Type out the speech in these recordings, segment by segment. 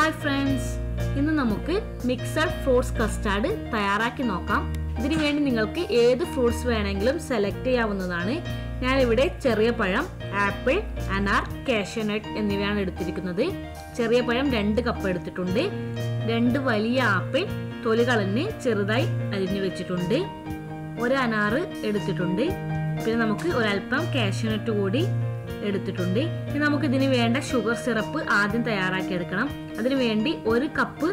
Hi friends, ഇന്ന് നമുക്ക് mixed fruits custard തയ്യാറാക്കി നോക്കാം. ഇതിനു വേണ്ടി നിങ്ങൾക്ക് ഏത് ഫ്രൂട്ട്സ് വേണമെങ്കിലും സെലക്ട് ചെയ്യാവുന്നതാണ്. ഞാനിവിടെ ചെറിയ പഴം, ആപ്പിൾ, അനാർ, കാഷ്യൂനട്ട് എന്നിവയാണ് എടുത്തിരിക്കുന്നത്. ചെറിയ പഴം 2 കപ്പ് എടുത്തിട്ടുണ്ട്. 2 വലിയ ആപ്പിൾ തൊലി കളഞ്ഞ് ചെറുതായി അരിഞ്ഞു വെച്ചിട്ടുണ്ട്. 1 അനാർ എടുത്തിട്ടുണ്ട്. പിന്നെ നമുക്ക് ഒരൽപ്പം കാഷ്യൂനട്ട് കൂടി എടുത്തിട്ടുണ്ട്. ഇനി നമുക്ക് ഇതിന് വേണ്ട ഷുഗർ സിറപ്പ് ആദ്യം തയ്യാറാക്കി എടുക്കണം. അതിനു വേണ്ടി 1 കപ്പ്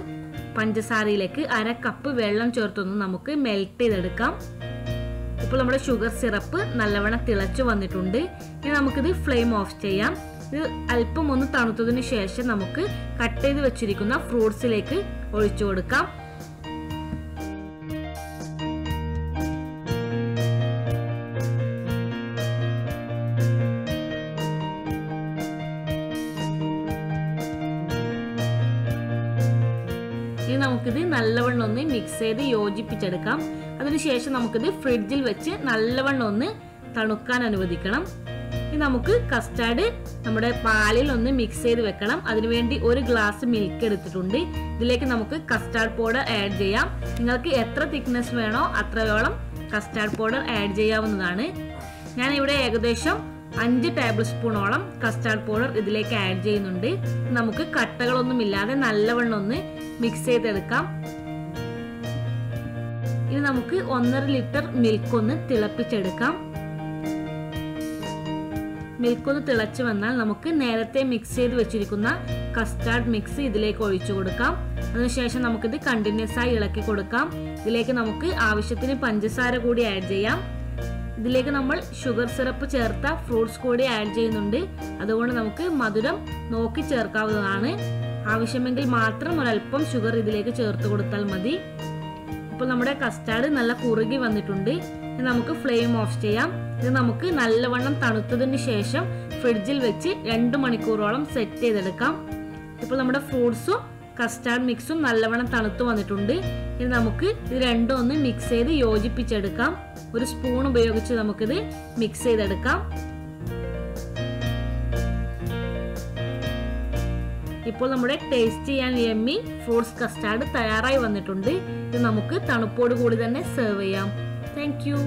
പഞ്ചസാരയിലേക്ക് 1/2 കപ്പ് വെള്ളം ചേർത്തൊന്ന് നമുക്ക് മെൽറ്റ് ചെയ്തെടുക്കാം. ഇപ്പോൾ നമ്മുടെ ഷുഗർ സിറപ്പ് നല്ലവണ്ണം തിളച്ചു വന്നിട്ടുണ്ട്. ഇനി നമുക്കിത് ഫ്ലെയിം ഓഫ് ചെയ്യാം. ഇത് അല്പം ഒന്ന് തണുത്തതിന് ശേഷം നമുക്ക് കട്ട് ചെയ്ത് വെച്ചിരിക്കുന്ന ഫ്രൂട്ട്സിലേക്ക് ഒഴിച്ചു കൊടുക്കാം. ഇനി നമുക്കിത് നല്ലവണ്ണം ഒന്ന് മിക്സ് ചെയ്ത് യോജിപ്പിച്ചെടുക്കാം. അതിനുശേഷം നമുക്കിത് ഫ്രിഡ്ജിൽ വെച്ച് നല്ലവണ്ണം ഒന്ന് തണുക്കാൻ അനുവദിക്കണം. ഇനി നമുക്ക് കസ്റ്റാർഡ് നമ്മുടെ പാലിൽ ഒന്ന് മിക്സ് ചെയ്ത് വെക്കണം. അതിനുവേണ്ടി 1 ഗ്ലാസ് മിൽക്ക് എടുത്തിട്ടുണ്ട്. ഇതിലേക്ക് നമുക്ക് കസ്റ്റാർഡ് പൗഡർ ആഡ് ചെയ്യാം. നിങ്ങൾക്ക് എത്ര തിക്നെസ് വേണോ അത്രയോളം കസ്റ്റാർഡ് പൗഡർ ആഡ് ചെയ്യാവുന്നതാണ്. ഞാൻ ഇവിടെ ഏകദേശം 5 ടേബിൾ സ്പൂണോളം കസ്റ്റാർഡ് പൗഡർ ഇതിലേക്ക് ആഡ് ചെയ്യുന്നുണ്ട്. നമുക്ക് കട്ടകളൊന്നും ഇല്ലാതെ നല്ലവണ്ണം ഒന്ന് മിക്സ് ചെയ്തെടുക്കാം. ഇനി നമുക്ക് 1.5 ലിറ്റർ മിൽക്ക് ഒന്ന് തിളപ്പിച്ചെടുക്കാം. മിൽക്ക് ഒന്ന് തിളച്ചു വന്നാൽ നമുക്ക് നേരത്തെ മിക്സ് ചെയ്ത് വെച്ചിരിക്കുന്ന കസ്റ്റാർഡ് മിക്സ് ഇതിലേക്ക് ഒഴിച്ചു കൊടുക്കാം. അതിനുശേഷം നമുക്കിത് കണ്ടിന്യൂസ് ആയി ഇളക്കി കൊടുക്കാം. ഇതിലേക്ക് നമുക്ക് ആവശ്യത്തിന് പഞ്ചസാര കൂടി ആഡ് ചെയ്യാം. ഇതിലേക്ക് നമ്മൾ ഷുഗർ സിറപ്പ് ചേർത്ത ഫ്രൂട്ട്സ് കൂടി ആഡ് ചെയ്യുന്നുണ്ട്. അതുകൊണ്ട് നമുക്ക് മധുരം നോക്കി ചേർക്കാവുന്നതാണ്. ആവശ്യമെങ്കിൽ മാത്രം ഒരല്പം ഷുഗർ ഇതിലേക്ക് ചേർത്ത് കൊടുത്താൽ മതി. ഇപ്പോൾ നമ്മുടെ കസ്റ്റാർഡ് നല്ല കുറുകി വന്നിട്ടുണ്ട്. നമുക്ക് ഫ്ലെയിം ഓഫ് ചെയ്യാം. ഇത് നമുക്ക് നല്ലവണ്ണം തണുത്തതിന് ശേഷം ഫ്രിഡ്ജിൽ വെച്ച് 2 മണിക്കൂറോളം സെറ്റ് ചെയ്തെടുക്കാം. ഇപ്പോൾ നമ്മുടെ ഫ്രൂട്ട്സും കസ്റ്റാർഡ് മിക്സും നല്ലവണ്ണം തണുത്തു വന്നിട്ടുണ്ട്. ഇനി നമുക്ക് ഇത് രണ്ടും ഒന്ന് മിക്സ് ചെയ്ത് യോജിപ്പിച്ചെടുക്കാം. 1 സ്പൂൺ ഉപയോഗിച്ച് നമുക്കിത് മിക്സ് ചെയ്തെടുക്കാം. ഇപ്പോൾ നമ്മുടെ tasty and yummy fruits custard തയ്യാറായി വന്നിട്ടുണ്ട്. ഇത് നമുക്ക് തണുപ്പോട് കൂടി തന്നെ സെർവ് ചെയ്യാം. Thank you.